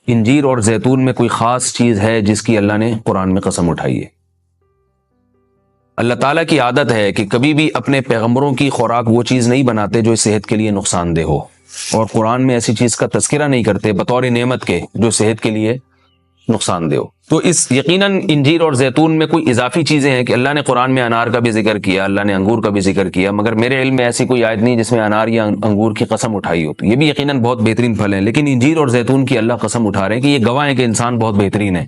انجیر اور زیتون میں کوئی خاص چیز ہے جس کی اللہ نے قرآن میں قسم اٹھائی ہے؟ اللہ تعالیٰ کی عادت ہے کہ کبھی بھی اپنے پیغمبروں کی خوراک وہ چیز نہیں بناتے جو صحت کے لیے نقصان دہ ہو، اور قرآن میں ایسی چیز کا تذکرہ نہیں کرتے بطور نعمت کے جو صحت کے لیے نقصان دہ ہو۔ تو اس یقیناً انجیر اور زیتون میں کوئی اضافی چیزیں ہیں کہ اللہ نے قرآن میں انار کا بھی ذکر کیا، اللہ نے انگور کا بھی ذکر کیا، مگر میرے علم میں ایسی کوئی آیت نہیں جس میں انار یا انگور کی قسم اٹھائی ہو۔ تو یہ بھی یقیناً بہت بہترین پھل ہیں، لیکن انجیر اور زیتون کی اللہ قسم اٹھا رہے ہیں کہ یہ گواہ ہیں کہ انسان بہت بہترین ہے۔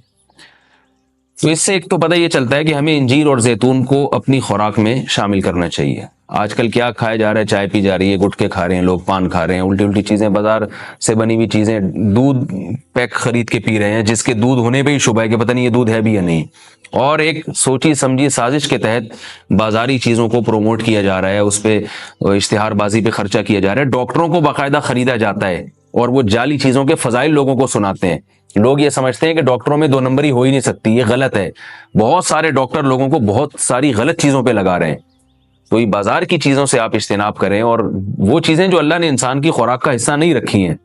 تو اس سے ایک تو پتہ یہ چلتا ہے کہ ہمیں انجیر اور زیتون کو اپنی خوراک میں شامل کرنا چاہیے۔ آج کل کیا کھایا جا رہا ہے؟ چائے پی جا رہی ہے، گٹکے کھا رہے ہیں لوگ، پان کھا رہے ہیں، الٹی الٹی چیزیں، بازار سے بنی ہوئی چیزیں، دودھ پیک خرید کے پی رہے ہیں جس کے دودھ ہونے پہ ہی شبہ ہے کہ پتہ نہیں یہ دودھ ہے بھی یا نہیں، اور ایک سوچی سمجھی سازش کے تحت بازاری چیزوں کو پروموٹ کیا جا رہا ہے، اس پہ اشتہار بازی پہ خرچہ کیا جا رہا ہے، ڈاکٹروں کو باقاعدہ خریدا جاتا ہے اور وہ جعلی چیزوں کے فضائل لوگوں کو سناتے ہیں۔ لوگ یہ سمجھتے ہیں کہ ڈاکٹروں میں دو نمبری ہو ہی نہیں سکتی، یہ غلط ہے۔ بہت سارے ڈاکٹر لوگوں کو بہت ساری غلط چیزوں پہ لگا رہے ہیں۔ تو یہ بازار کی چیزوں سے آپ اجتناب کریں، اور وہ چیزیں جو اللہ نے انسان کی خوراک کا حصہ نہیں رکھی ہیں،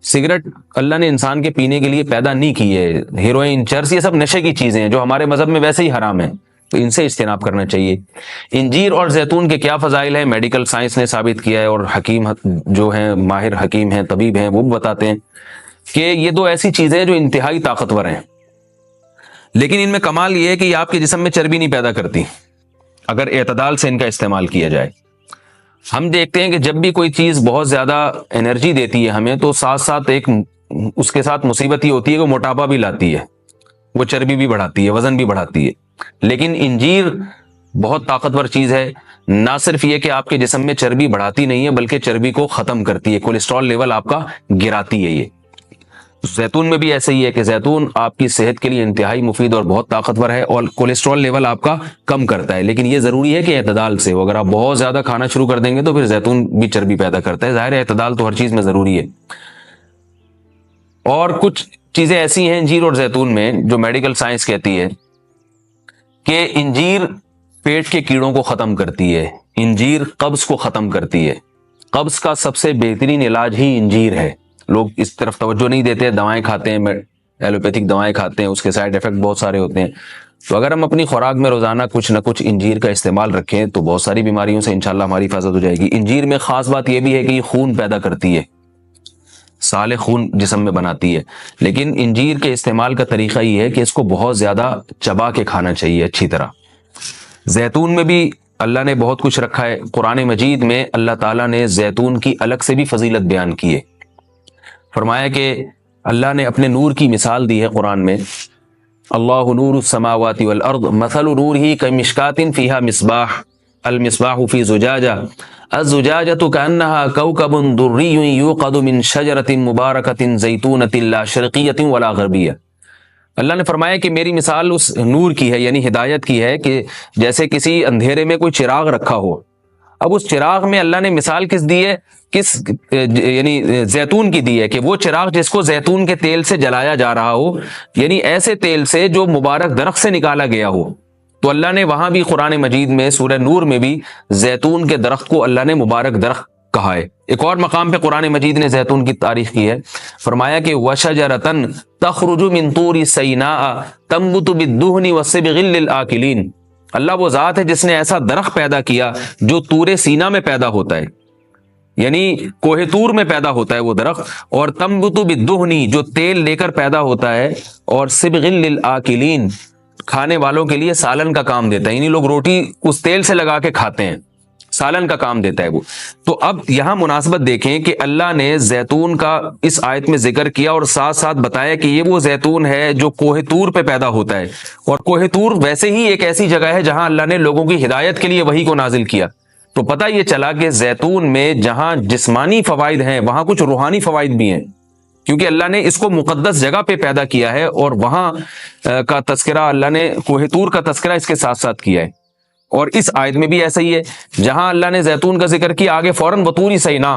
سگریٹ اللہ نے انسان کے پینے کے لیے پیدا نہیں کی ہے، ہیروئن، چرس، یہ سب نشے کی چیزیں ہیں جو ہمارے مذہب میں ویسے ہی حرام ہیں، تو ان سے اجتناب کرنا چاہیے۔ انجیر اور زیتون کے کیا فضائل ہیں؟ میڈیکل سائنس نے ثابت کیا ہے، اور حکیم جو ہیں، ماہر حکیم ہیں، طبیب ہیں، وہ بتاتے ہیں کہ یہ دو ایسی چیزیں جو انتہائی طاقتور ہیں، لیکن ان میں کمال یہ ہے کہ یہ آپ کے جسم میں چربی نہیں پیدا کرتی اگر اعتدال سے ان کا استعمال کیا جائے۔ ہم دیکھتے ہیں کہ جب بھی کوئی چیز بہت زیادہ انرجی دیتی ہے ہمیں، تو ساتھ ساتھ ایک اس کے ساتھ مصیبت یہ ہوتی ہے کہ وہ موٹاپا بھی لاتی ہے، وہ چربی بھی بڑھاتی ہے، وزن بھی بڑھاتی ہے۔ لیکن انجیر بہت طاقتور چیز ہے، نہ صرف یہ کہ آپ کے جسم میں چربی بڑھاتی نہیں ہے بلکہ چربی کو ختم کرتی ہے، کولیسٹرول لیول آپ کا گراتی ہے۔ یہ زیتون میں بھی ایسے ہی ہے کہ زیتون آپ کی صحت کے لیے انتہائی مفید اور بہت طاقتور ہے، اور کولیسٹرول لیول آپ کا کم کرتا ہے، لیکن یہ ضروری ہے کہ اعتدال سے ہو۔ اگر آپ بہت زیادہ کھانا شروع کر دیں گے تو پھر زیتون بھی چربی پیدا کرتا ہے۔ ظاہر ہے اعتدال تو ہر چیز میں ضروری ہے۔ اور کچھ چیزیں ایسی ہیں انجیر اور زیتون میں جو میڈیکل سائنس کہتی ہے کہ انجیر پیٹ کے کیڑوں کو ختم کرتی ہے، انجیر قبض کو ختم کرتی ہے۔ قبض کا سب سے بہترین علاج ہی انجیر ہے۔ لوگ اس طرف توجہ نہیں دیتے، دوائیں کھاتے ہیں، ایلوپیتھک دوائیں کھاتے ہیں، اس کے سائیڈ ایفیکٹ بہت سارے ہوتے ہیں۔ تو اگر ہم اپنی خوراک میں روزانہ کچھ نہ کچھ انجیر کا استعمال رکھیں تو بہت ساری بیماریوں سے انشاءاللہ ہماری حفاظت ہو جائے گی۔ انجیر میں خاص بات یہ بھی ہے کہ یہ خون پیدا کرتی ہے، سالے خون جسم میں بناتی ہے، لیکن انجیر کے استعمال کا طریقہ یہ ہے کہ اس کو بہت زیادہ چبا کے کھانا چاہیے اچھی طرح۔ زیتون میں بھی اللہ نے بہت کچھ رکھا ہے۔ قرآن مجید میں اللہ تعالیٰ نے زیتون کی الگ سے بھی فضیلت بیان کی ہے۔ فرمایا کہ اللہ نے اپنے نور کی مثال دی ہے قرآن میں، اللہ نور السماوات والارض مثل نورہ کمشکاۃ فیہا مصباح المصباح فی زجاجہ الزجاجۃ کأنہا کوکب دری یوقد من شجرۃ مبارکۃ زیتونۃ لا شرقیۃ ولا غربیہ۔ اللہ نے فرمایا کہ میری مثال اس نور کی ہے، یعنی ہدایت کی ہے، کہ جیسے کسی اندھیرے میں کوئی چراغ رکھا ہو۔ اب اس چراغ میں اللہ نے مثال کس دی ہے؟ یعنی زیتون کی دی ہے، کہ وہ چراغ جس کو زیتون کے تیل سے جلایا جا رہا ہو، یعنی ایسے تیل سے جو مبارک درخت سے نکالا گیا ہو۔ تو اللہ نے وہاں بھی قرآن مجید میں سورہ نور میں بھی زیتون کے درخت کو اللہ نے مبارک درخت کہا ہے۔ ایک اور مقام پہ قرآن مجید نے زیتون کی تعریف کی ہے، فرمایا کہ وَشَجَرَةً تَخْرُجُ مِن طُورِ سَيْنَاءَ تَنبُتُ بِالدُّهْنِ وَالصِّبْغِ لِلْآكِلِينَ۔ اللہ وہ ذات ہے جس نے ایسا درخت پیدا کیا جو طور سینا میں پیدا ہوتا ہے، یعنی کوہ طور میں پیدا ہوتا ہے وہ درخت، اور تنبت بالدہن جو تیل لے کر پیدا ہوتا ہے، اور صبغ للآکلین کھانے والوں کے لیے سالن کا کام دیتا ہے، یعنی لوگ روٹی اس تیل سے لگا کے کھاتے ہیں، سالن کا کام دیتا ہے وہ۔ تو اب یہاں مناسبت دیکھیں کہ اللہ نے زیتون کا اس آیت میں ذکر کیا اور ساتھ ساتھ بتایا کہ یہ وہ زیتون ہے جو کوہ طور پہ پیدا ہوتا ہے، اور کوہ طور ویسے ہی ایک ایسی جگہ ہے جہاں اللہ نے لوگوں کی ہدایت کے لیے وحی کو نازل کیا۔ تو پتہ یہ چلا کہ زیتون میں جہاں جسمانی فوائد ہیں وہاں کچھ روحانی فوائد بھی ہیں، کیونکہ اللہ نے اس کو مقدس جگہ پہ پیدا کیا ہے، اور وہاں کا تذکرہ اللہ نے کوہ طور کا تذکرہ اس کے ساتھ ساتھ کیا ہے۔ اور اس آیت میں بھی ایسا ہی ہے، جہاں اللہ نے زیتون کا ذکر کیا آگے فوراً وطور سینا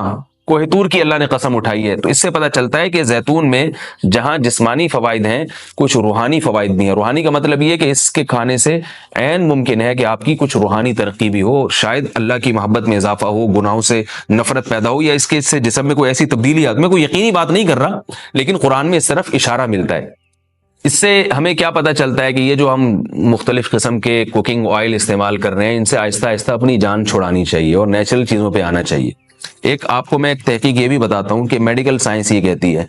کوہ طور کی اللہ نے قسم اٹھائی ہے۔ تو اس سے پتہ چلتا ہے کہ زیتون میں جہاں جسمانی فوائد ہیں، کچھ روحانی فوائد بھی ہیں۔ روحانی کا مطلب یہ ہے کہ اس کے کھانے سے عین ممکن ہے کہ آپ کی کچھ روحانی ترقی بھی ہو، شاید اللہ کی محبت میں اضافہ ہو، گناہوں سے نفرت پیدا ہو، یا اس کے سے جسم میں کوئی ایسی تبدیلی آ۔ میں کوئی یقینی بات نہیں کر رہا، لیکن قرآن میں اس طرف اشارہ ملتا ہے۔ اس سے ہمیں کیا پتہ چلتا ہے کہ یہ جو ہم مختلف قسم کے کوکنگ آئل استعمال کر رہے ہیں، ان سے آہستہ آہستہ اپنی جان چھڑانی چاہیے اور نیچرل چیزوں پہ آنا چاہیے۔ ایک آپ کو میں ایک تحقیق یہ بھی بتاتا ہوں کہ میڈیکل سائنس یہ کہتی ہے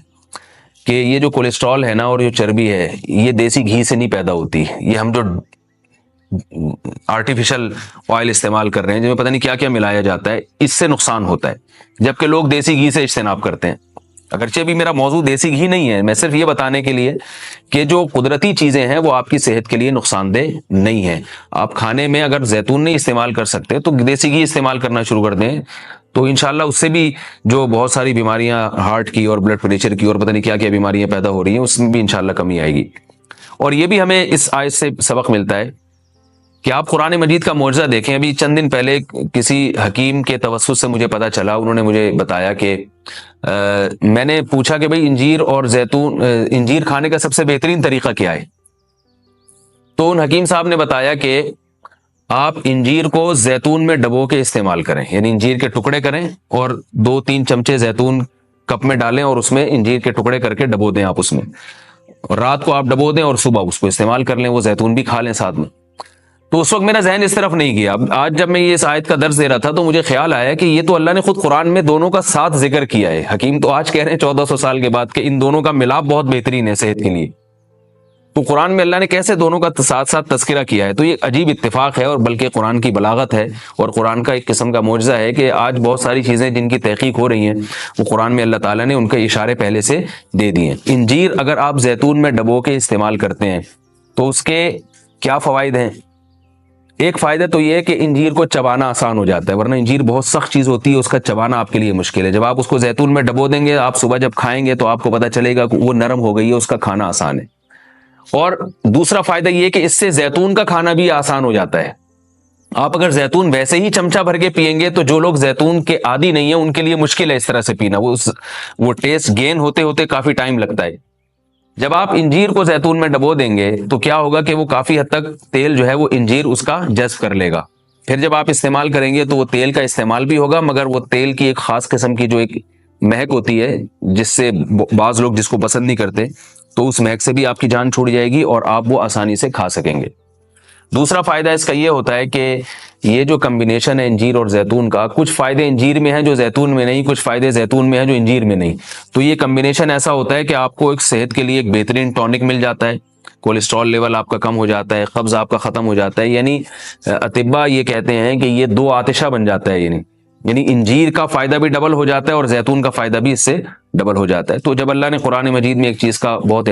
کہ یہ جو کولیسٹرول ہے نا اور جو چربی ہے، یہ دیسی گھی سے نہیں پیدا ہوتی۔ یہ ہم جو آرٹیفیشل آئل استعمال کر رہے ہیں، جن میں پتہ نہیں کیا کیا ملایا جاتا ہے، اس سے نقصان ہوتا ہے، جبکہ لوگ دیسی گھی سے اجتناب کرتے ہیں۔ اگرچہ بھی میرا موضوع دیسی گھی نہیں ہے، میں صرف یہ بتانے کے لیے کہ جو قدرتی چیزیں ہیں وہ آپ کی صحت کے لیے نقصان دہ نہیں ہیں۔ آپ کھانے میں اگر زیتون نہیں استعمال کر سکتے تو دیسی گھی استعمال کرنا شروع کر دیں، تو انشاءاللہ اس سے بھی جو بہت ساری بیماریاں ہارٹ کی اور بلڈ پریشر کی اور پتہ نہیں کیا کیا بیماریاں پیدا ہو رہی ہیں، اس میں بھی انشاءاللہ کمی آئے گی۔ اور یہ بھی ہمیں اس آیت سے سبق ملتا ہے کہ آپ قرآن مجید کا معجزہ دیکھیں۔ ابھی چند دن پہلے کسی حکیم کے توسط سے مجھے پتہ چلا، انہوں نے مجھے بتایا کہ میں نے پوچھا کہ بھئی انجیر اور زیتون، انجیر کھانے کا سب سے بہترین طریقہ کیا ہے؟ تو ان حکیم صاحب نے بتایا کہ آپ انجیر کو زیتون میں ڈبو کے استعمال کریں، یعنی انجیر کے ٹکڑے کریں اور 2-3 چمچے زیتون کپ میں ڈالیں اور اس میں انجیر کے ٹکڑے کر کے ڈبو دیں آپ اس میں، اور رات کو آپ ڈبو دیں اور صبح اس کو استعمال کر لیں، وہ زیتون بھی کھا لیں ساتھ میں۔ تو اس وقت میرا ذہن اس طرف نہیں گیا۔ آج جب میں یہ اس آیت کا درس دے رہا تھا تو مجھے خیال آیا کہ یہ تو اللہ نے خود قرآن میں دونوں کا ساتھ ذکر کیا ہے۔ حکیم تو آج کہہ رہے ہیں 1400 سال کے بعد کہ ان دونوں کا ملاپ بہت بہترین ہے صحت کے لیے، تو قرآن میں اللہ نے کیسے دونوں کا ساتھ ساتھ تذکرہ کیا ہے؟ تو یہ عجیب اتفاق ہے، اور بلکہ قرآن کی بلاغت ہے اور قرآن کا ایک قسم کا معجزہ ہے کہ آج بہت ساری چیزیں جن کی تحقیق ہو رہی ہیں وہ قرآن میں اللہ تعالیٰ نے ان کے اشارے پہلے سے دے دیے ہیں۔ انجیر اگر آپ زیتون میں ڈبو کے استعمال کرتے ہیں تو اس کے کیا فوائد ہیں؟ ایک فائدہ تو یہ ہے کہ انجیر کو چبانا آسان ہو جاتا ہے، ورنہ انجیر بہت سخت چیز ہوتی ہے، اس کا چبانا آپ کے لیے مشکل ہے۔ جب آپ اس کو زیتون میں ڈبو دیں گے، آپ صبح جب کھائیں گے تو آپ کو پتہ چلے گا کہ وہ نرم ہو گئی ہے، اس کا کھانا آسان ہے۔ اور دوسرا فائدہ یہ ہے کہ اس سے زیتون کا کھانا بھی آسان ہو جاتا ہے۔ آپ اگر زیتون ویسے ہی چمچہ بھر کے پئیں گے تو جو لوگ زیتون کے عادی نہیں ہیں ان کے لیے مشکل ہے اس طرح سے پینا، وہ ٹیسٹ گین ہوتے ہوتے کافی ٹائم لگتا ہے۔ جب آپ انجیر کو زیتون میں ڈبو دیں گے تو کیا ہوگا کہ وہ کافی حد تک تیل جو ہے وہ انجیر اس کا جذب کر لے گا، پھر جب آپ استعمال کریں گے تو وہ تیل کا استعمال بھی ہوگا، مگر وہ تیل کی ایک خاص قسم کی جو ایک مہک ہوتی ہے جس سے بعض لوگ جس کو پسند نہیں کرتے، تو اس مہک سے بھی آپ کی جان چھوٹ جائے گی اور آپ وہ آسانی سے کھا سکیں گے۔ دوسرا فائدہ اس کا یہ ہوتا ہے کہ یہ جو کمبینیشن ہے انجیر اور زیتون کا، کچھ فائدے انجیر میں ہیں جو زیتون میں نہیں، کچھ فائدے زیتون میں ہیں جو انجیر میں نہیں، تو یہ کمبینیشن ایسا ہوتا ہے کہ آپ کو ایک صحت کے لیے ایک بہترین ٹونک مل جاتا ہے، کولیسٹرول لیول آپ کا کم ہو جاتا ہے، قبض آپ کا ختم ہو جاتا ہے، یعنی اطباء یہ کہتے ہیں کہ یہ 2 آتشہ بن جاتا ہے، یعنی انجیر کا فائدہ بھی ڈبل ہو جاتا ہے اور زیتون کا فائدہ بھی اس سے ڈبل ہو جاتا ہے۔ تو جب اللہ نے قرآن مجید میں ایک چیز کا بہت